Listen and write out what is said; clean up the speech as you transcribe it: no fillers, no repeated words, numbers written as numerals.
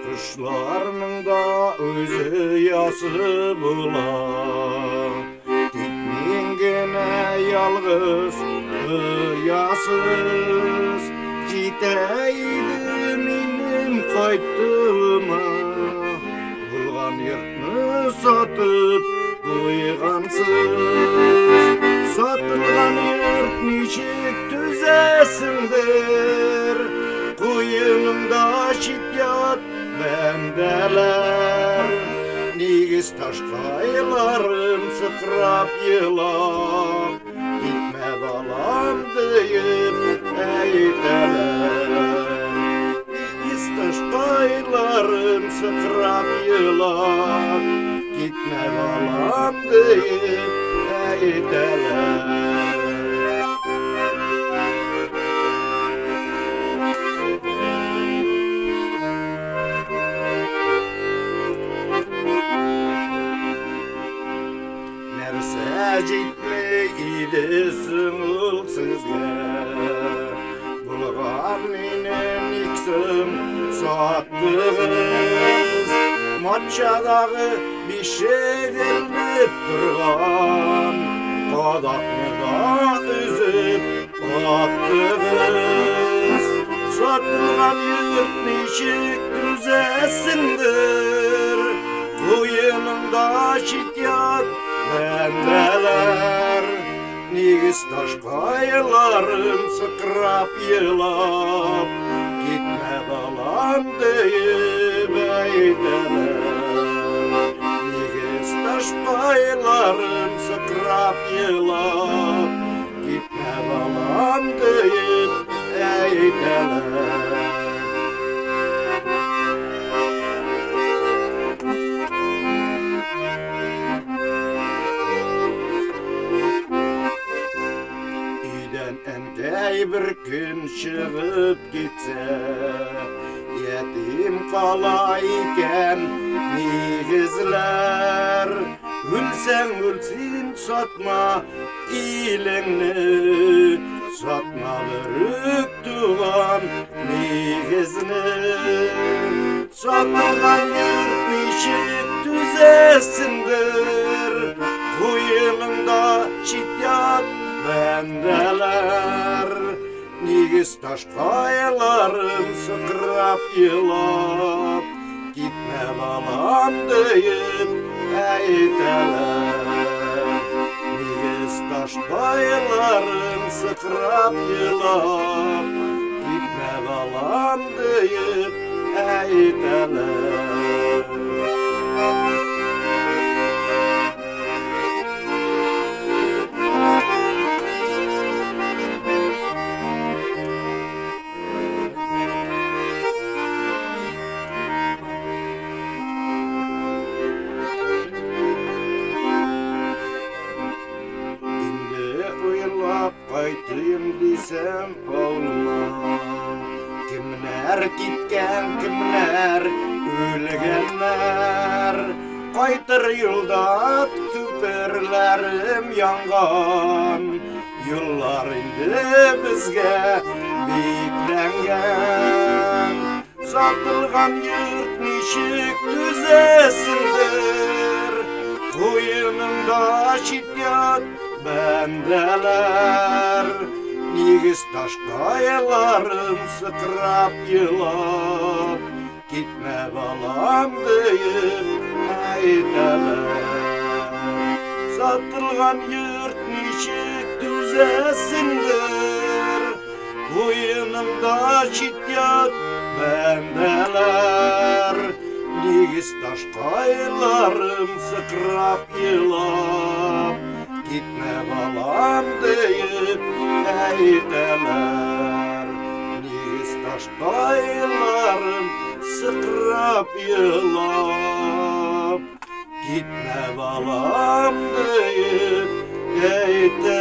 Kuşlarının da özü yası bular, gitmeyin gene yalgız yasız. Giteydim inim kayttığıma, bulgan yurtni satıp koygansız. Satılgan yurt niçik tüzesindir, koyunumda şiddiyat bendeler. Nigiz taşkaylarım sıkrap yılap, gitme balam deyip eyteler. Nigiz taşkaylarım sıkrap yılap, gitme balam deyip eyteler. Gitmeydi sığıl sizge, bulgar minen iksim sattınız. Matçadağı bir şey dirilip durgan, kadakını da üzüp attınız. Satılgan yurt niçik düzesindir, koyununda şiddiyat bendeler. Nigiz taşkaylarım sıkrap yılap, gitme balam deyip eyteler. Nigiz taşkaylarım sıkrap yılap, gitme balam deyip eyteler. Endey bir gün çıkıp gitse, yetim kalayken nigizler. Ülsen ülsin satma ilini, satma börük tuğan nigizini. Satılgan yurt niçik düzesindir, koyununda şiddiyat bendeler. Nigiz taşkaylarım sıkrap yılap, gitme balam deyip eyteler. Nigiz taşkaylarım sıkrap yılap, gitme balam deyip eyteler. Kaytayım desem olma, kimler gitken kimler ölgenler. Kaytır yolda küperlerim yangan, yıllar indi bizge beklengen. Satılgan yurt niçik düzesindir, koyununda şiddiyat bendeler. Nigiz taşkaylarım sıkrap yılap, gitme balam deyip eyteler. Satılgan yurt niçik düzesindir, koyunumda şiddiyat bendeler. Nigiz taşkaylarım sıkrap yılap, gitme balam deyip eyteler. Nigiz taşkaylarım sıkrap yılap, gitme balam deyip eyteler.